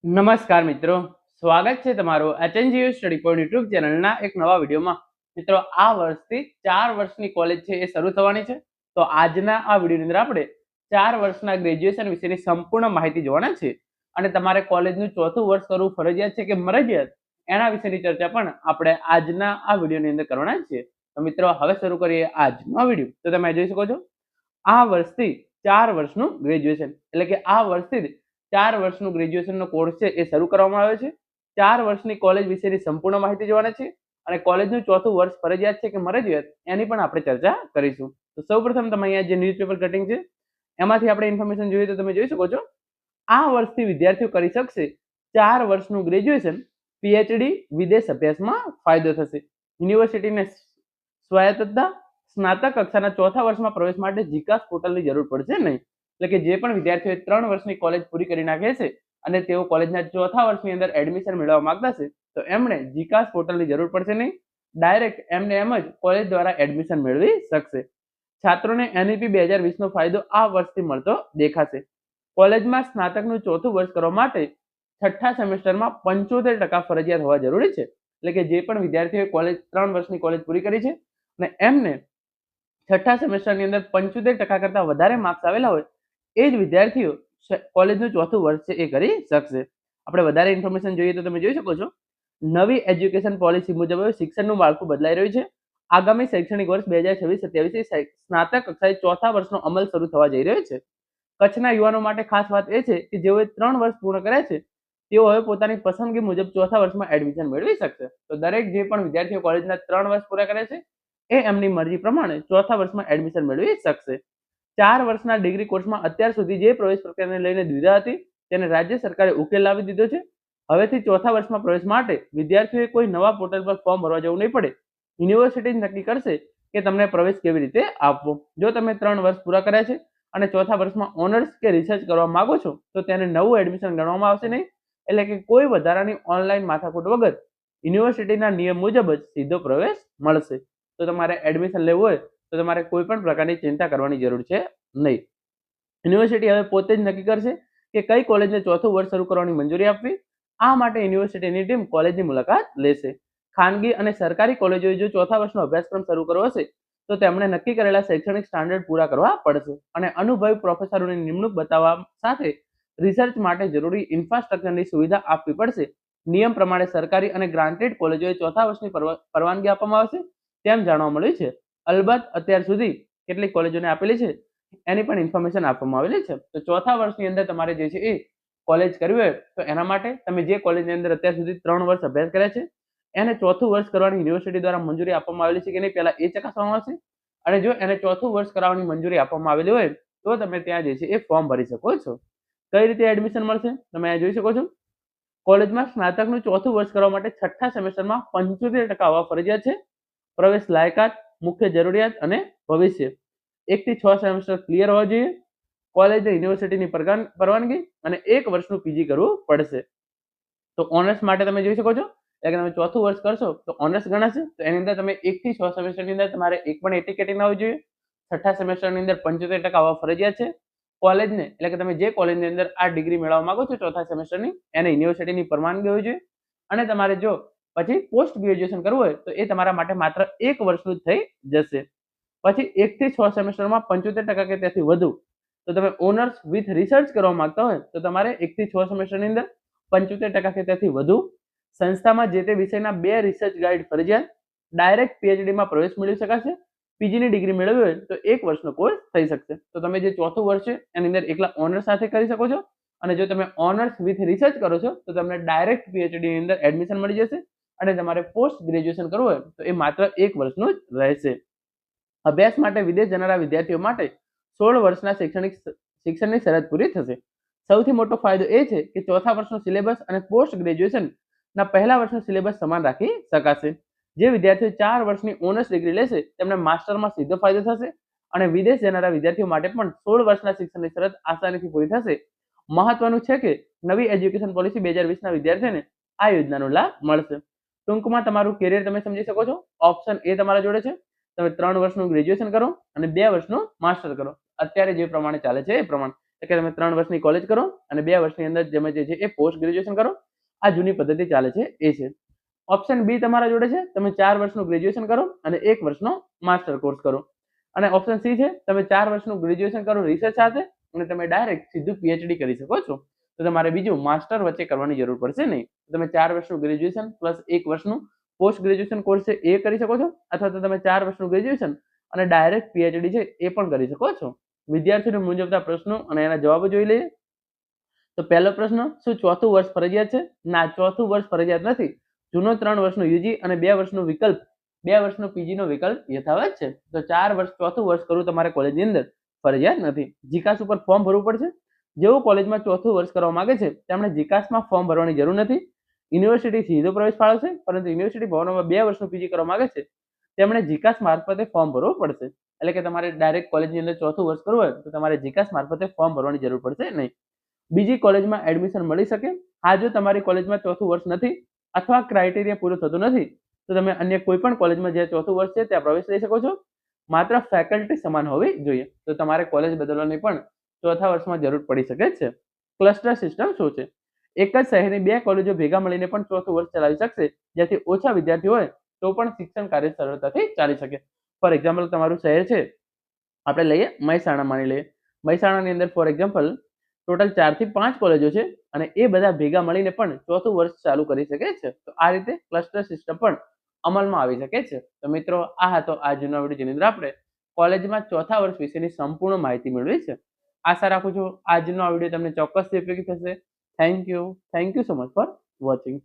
નમસ્કાર મિત્રો, સ્વાગત છે તમારું એચએનજીયુ સ્ટડી પોઈન્ટ યુટ્યુબ ચેનલના એક નવા વિડીયોમાં. મિત્રો, આ વર્ષથી 4 વર્ષની કોલેજ છે એ શરૂ થવાની છે. તો આજના આ વિડીયોની અંદર આપણે 4 વર્ષના ગ્રેજ્યુએશન વિશેની સંપૂર્ણ માહિતી જોવાના છે અને તમારે કોલેજનું ચોથું વર્ષ કરવું ફરજિયાત છે કે મરજિયાત એના વિશેની ચર્ચા પણ આપણે આજના આ વિડીયોની અંદર કરવાના છે. તો મિત્રો, હવે શરૂ કરીએ આજનો વિડીયો. તો તમે જોઈ શકો છો, આ વર્ષથી 4 વર્ષનું ગ્રેજ્યુએશન એટલે કે આ વર્ષથી 4 વર્ષનું ગ્રેજ્યુએશનનો કોર્સ છે એ શરૂ કરવામાં આવ્યો છે. 4 વર્ષની કોલેજ વિશેની સંપૂર્ણ માહિતી જોવાના છે અને કોલેજનું ચોથું વર્ષ ફરજિયાત છે કે મરજિયાત એની પણ આપણે ચર્ચા કરીશું. તો સૌપ્રથમ તમે અહીંયા જે ન્યૂઝપેપર કટિંગ છે એમાંથી આપણે ઇન્ફોર્મેશન જોઈએ તો તમે જોઈ શકો છો, આ વર્ષથી વિદ્યાર્થીઓ કરી શકશે 4 વર્ષનું ગ્રેજ્યુએશન. પીએચડી વિદેશ અભ્યાસમાં ફાયદો થશે. યુનિવર્સિટીને સ્વાયત્તતા સ્નાતક કક્ષાના ચોથા વર્ષમાં પ્રવેશ માટે જીકાસ પોર્ટલની જરૂર પડશે નહીં. એટલે કે જે પણ વિદ્યાર્થીઓ 3 વર્ષની કોલેજ પૂરી કરી નાખે છે અને તેઓ કોલેજના ચોથા વર્ષની અંદર એડમિશન મેળવવા માંગતા છે તો એમણે જીકાસ પોર્ટલની જરૂર પડશે નહીં. ડાયરેક્ટ એમને એમ જ કોલેજ દ્વારા એડમિશન મેળવી શકશે. છાત્રોને એનઈપી 2020 નો ફાયદો આ વર્ષથી મળતો દેખાશે. કોલેજમાં સ્નાતકનું ચોથું વર્ષ કરવા માટે છઠ્ઠા સેમેસ્ટરમાં 75% ફરજિયાત હોવા જરૂરી છે. એટલે કે જે પણ વિદ્યાર્થીઓએ કોલેજ 3 વર્ષની કોલેજ પૂરી કરી છે અને એમને છઠ્ઠા સેમેસ્ટરની અંદર 75% કરતાં વધારે માર્ક્સ આવેલા હોય એ જ વિદ્યાર્થીઓ કોલેજનું ચોથું વર્ષ છે એ કરી શકશે. આપણે વધારે ઇન્ફોર્મેશન જોઈએ તો તમે જોઈ શકો છો, નવી એજ્યુકેશન પોલિસી મુજબ હવે શિક્ષણનું માળખું બદલાઈ રહ્યું છે. આગામી શૈક્ષણિક વર્ષ 2026-27 સ્નાતક કક્ષાએ ચોથા વર્ષનો અમલ શરૂ થવા જઈ રહ્યો છે. કચ્છના યુવાનો માટે ખાસ વાત એ છે કે જેઓએ 3 વર્ષ પૂર્ણ કર્યા છે તેઓ હવે પોતાની પસંદગી મુજબ ચોથા વર્ષમાં એડમિશન મેળવી શકશે. તો દરેક જે પણ વિદ્યાર્થીઓ કોલેજના 3 વર્ષ પૂરા કર્યા છે એ એમની મરજી પ્રમાણે ચોથા વર્ષમાં એડમિશન મેળવી શકશે. 4 વર્ષના ડિગ્રી કોર્સમાં અત્યાર સુધી જે પ્રવેશ પ્રક્રિયાને લઈને દ્વિધા હતી તેને રાજ્ય સરકારે ઉકેલ લાવી દીધો છે. હવેથી ચોથા વર્ષમાં પ્રવેશ માટે વિદ્યાર્થીઓએ કોઈ નવા પોર્ટલ પર ફોર્મ ભરવા જવું નહીં પડે. યુનિવર્સિટી નક્કી કરશે કે તમને પ્રવેશ કેવી રીતે આપવો. જો તમે 3 વર્ષ પૂરા કર્યા છે અને ચોથા વર્ષમાં ઓનર્સ કે રિસર્ચ કરવા માંગો છો તો તેને નવું એડમિશન ગણવામાં આવશે નહીં. એટલે કે કોઈ વધારાની ઓનલાઈન માથાકૂટ વગર યુનિવર્સિટીના નિયમ મુજબ જ સીધો પ્રવેશ મળશે. તો તમારે એડમિશન લેવું હોય તો તમારે કોઈ પણ પ્રકારની ચિંતા કરવાની જરૂર છે નહીં. યુનિવર્સિટી હવે પોતે જ નક્કી કરશે કે કઈ કોલેજને ચોથું વર્ષ શરૂ કરવાની મંજૂરી આપવી. આ માટે યુનિવર્સિટીની ટીમ કોલેજની મુલાકાત લેશે. ખાનગી અને સરકારી કોલેજોએ જો ચોથા વર્ષનો અભ્યાસક્રમ શરૂ કરવો હશે તો તેમણે નક્કી કરેલા શૈક્ષણિક સ્ટાન્ડર્ડ પૂરા કરવા પડશે અને અનુભવી પ્રોફેસરોની નિમણૂક બતાવવા સાથે રિસર્ચ માટે જરૂરી ઇન્ફ્રાસ્ટ્રક્ચરની સુવિધા આપવી પડશે. નિયમ પ્રમાણે સરકારી અને ગ્રાન્ટેડ કોલેજોએ ચોથા વર્ષની પરવાનગી આપવામાં આવશે તેમ જાણવા મળ્યું છે. અલબત્ત અત્યાર સુધી કેટલીક કોલેજોને આપેલી છે એની પણ ઇન્ફોર્મેશન આપવામાં આવેલી છે. તો ચોથા વર્ષની અંદર તમારે જે છે એ કોલેજ કરવી હોય તો એના માટે તમે જે કોલેજની અંદર અત્યાર સુધી 3 વર્ષ અભ્યાસ કર્યા છે એને ચોથું વર્ષ કરવાની યુનિવર્સિટી દ્વારા મંજૂરી આપવામાં આવેલી છે કે નહીં પહેલા એ ચકાસવામાં આવશે. અને જો એને ચોથું વર્ષ કરાવવાની મંજૂરી આપવામાં આવેલી હોય તો તમે ત્યાં જે છે એ ફોર્મ ભરી શકો છો. કઈ રીતે એડમિશન મળશે તમે અહીંયા જોઈ શકો છો, કોલેજમાં સ્નાતકનું ચોથું વર્ષ કરવા માટે છઠ્ઠા સેમેસ્ટરમાં 75% આવવા ફરજિયાત છે. પ્રવેશ લાયકાત, મુખ્ય જરૂરિયાત અને ભવિષ્ય 1 થી 6 સેમેસ્ટર ક્લિયર હોવા જોઈએ. કોલેજ યુનિવર્સિટીની પરવાનગી અને 1 વર્ષનું પીજી કરવું પડશે. તો ઓનર્સ માટે તમે જોઈ શકો છો, એટલે કે તમે ચોથું વર્ષ કરશો તો ઓનર્સ ગણાશે. તો એની અંદર તમે 1 થી 6 સેમેસ્ટરની અંદર તમારે એક પણ એટી કેટી ના હોવી જોઈએ. છઠ્ઠા સેમેસ્ટરની અંદર 75% આવવા ફરજિયાત છે. કોલેજને એટલે કે તમે જે કોલેજની અંદર આ ડિગ્રી મેળવવા માંગો છો ચોથા સેમેસ્ટરની એને યુનિવર્સિટીની પરવાનગી હોવી જોઈએ. અને તમારે જો પછી પોસ્ટ ગ્રેજ્યુએશન કરવું હોય તો એ તમારા માટે માત્ર 1 વર્ષનું જ થઈ જશે. પછી 1 થી 6 સેમેસ્ટરમાં 75% કે તેથી વધુ. તો તમે ઓનર્સ વિથ રિસર્ચ કરવા માંગતા હોય તો તમારે 1 થી 6 સેમેસ્ટરની અંદર 75% કે તેથી વધુ. સંસ્થામાં જે તે વિષયના 2 રિસર્ચ ગાઈડ ફરજિયાત. ડાયરેક્ટ પીએચડીમાં પ્રવેશ મેળવી શકાશે. પીજીની ડિગ્રી મેળવવી હોય તો 1 વર્ષનો કોર્સ થઈ શકશે. તો તમે જે ચોથું વર્ષ છે એની અંદર એકલા ઓનર્સ સાથે કરી શકો છો અને જો તમે ઓનર્સ વિથ રિસર્ચ કરો છો તો તમને ડાયરેક્ટ પીએચડી ની અંદર એડમિશન મળી જશે અને તમારે પોસ્ટ ગ્રેજ્યુએશન કરવું હોય તો એ માત્ર 1 વર્ષનું જ રહેશે. અભ્યાસ માટે વિદેશ જનારા વિદ્યાર્થીઓ માટે 16 વર્ષના શિક્ષણની શરત પૂરી થશે. સૌથી મોટો ફાયદો એ છે કે ચોથા વર્ષનો સિલેબસ અને પોસ્ટ ગ્રેજ્યુએશનના પહેલા વર્ષનો સિલેબસ સમાન રાખી શકાશે. જે વિદ્યાર્થીઓ 4 વર્ષની ઓનર્સ ડિગ્રી લેશે તેમને માસ્ટરમાં સીધો ફાયદો થશે અને વિદેશ જનારા વિદ્યાર્થીઓ માટે પણ 16 વર્ષના શિક્ષણની શરત આસાનીથી પૂરી થશે. મહત્વનું છે કે નવી એજ્યુકેશન પોલિસી 2020ના વિદ્યાર્થીઓને આ યોજનાનો લાભ મળશે. ટૂંકમાં તમારું કેરિયર તમે સમજી શકો છો. ઓપ્શન એ તમારા જોડે છે, તમે 3 વર્ષનું ગ્રેજ્યુએશન કરો અને 2 વર્ષનું માસ્ટર કરો. અત્યારે જે પ્રમાણે ચાલે છે એ પ્રમાણે એટલે કે તમે 3 વર્ષની કોલેજ કરો અને 2 વર્ષની અંદર તમે જે છે એ પોસ્ટ ગ્રેજ્યુએશન કરો. આ જૂની પદ્ધતિ ચાલે છે એ છે. ઓપ્શન બી તમારા જોડે છે, તમે 4 વર્ષનું ગ્રેજ્યુએશન કરો અને 1 વર્ષનો માસ્ટર કોર્સ કરો. અને ઓપ્શન સી છે, તમે 4 વર્ષનું ગ્રેજ્યુએશન કરો રિસર્ચ સાથે અને તમે ડાયરેક્ટ સીધું પીએચડી કરી શકો છો. તો તમારે બીજું માસ્ટર વચ્ચે કરવાની જરૂર પડશે નહીં. તમે 4 વર્ષનું ગ્રેજ્યુએશન પ્લસ 1 વર્ષનું પોસ્ટ ગ્રેજ્યુએશન કોર્સ છે એ કરી શકો છો, અથવા તો તમે 4 વર્ષનું ગ્રેજ્યુએશન અને ડાયરેક્ટ પીએચડી છે એ પણ કરી શકો છો. વિદ્યાર્થીઓને મૂંઝવતા પ્રશ્નો અને એના જવાબો જોઈ લઈએ. તો પહેલો પ્રશ્ન, શું ચોથું વર્ષ ફરજિયાત છે? ના, ચોથું વર્ષ ફરજિયાત નથી. જૂનો 3 વર્ષનો યુજી અને 2 વર્ષનો વિકલ્પ, 2 વર્ષનો પીજીનો વિકલ્પ યથાવત છે. તો 4 વર્ષ ચોથું વર્ષ કરવું તમારે કોલેજની અંદર ફરજિયાત નથી. જીકાસ ઉપર ફોર્મ ભરવું પડશે. જેઓ કોલેજમાં ચોથું વર્ષ કરવા માંગે છે તેમણે જીકાસમાં ફોર્મ ભરવાની જરૂર નથી. યુનિવર્સિટી સીધો પ્રવેશ ફાળવશે, પરંતુ યુનિવર્સિટી ભવનમાં 2 વર્ષનું પીજી કરવા માંગે છે તેમણે જીકાસ મારફતે ફોર્મ ભરવું પડશે. એટલે કે તમારે ડાયરેક્ટ કોલેજની અંદર ચોથું વર્ષ કરવું હોય તો તમારે જીકાસ મારફતે ફોર્મ ભરવાની જરૂર પડશે નહીં. બીજી કોલેજમાં એડમિશન મળી શકે. હા, જો તમારી કોલેજમાં ચોથું વર્ષ નથી અથવા ક્રાઇટેરિયા પૂરું થતું નથી તો તમે અન્ય કોઈ પણ કોલેજમાં જે ચોથું વર્ષ છે ત્યાં પ્રવેશ લઈ શકો છો. માત્ર ફેકલ્ટી સમાન હોવી જોઈએ. તો તમારે કોલેજ બદલવાની પણ ચોથા વર્ષમાં જરૂર પડી શકે છે. ક્લસ્ટર સિસ્ટમ શું છે? એક જ શહેરની 2 કોલેજો ભેગા મળીને પણ ચોથું વર્ષ ચલાવી શકશે, જેથી ઓછા વિદ્યાર્થીઓ હોય તો પણ શિક્ષણ કાર્ય સરળતાથી ચાલી શકે. ફોર એક્ઝામ્પલ, તમારું શહેર છે, આપણે લઈએ મહેસાણા, માની લઈએ મહેસાણાની અંદર ફોર એક્ઝામ્પલ ટોટલ 4 થી 5 કોલેજો છે અને એ બધા ભેગા મળીને પણ ચોથું વર્ષ ચાલુ કરી શકે છે. તો આ રીતે ક્લસ્ટર સિસ્ટમ પણ અમલમાં આવી શકે છે. તો મિત્રો, આ હતો આજનો વિડીયો, જેની અંદર આપણે કોલેજમાં ચોથા વર્ષ વિશેની સંપૂર્ણ માહિતી મેળવી છે. આશા રાખું છું આજનો આ વિડીયો તમને ચોક્કસથી ઉપયોગી થશે. Thank you so much for watching.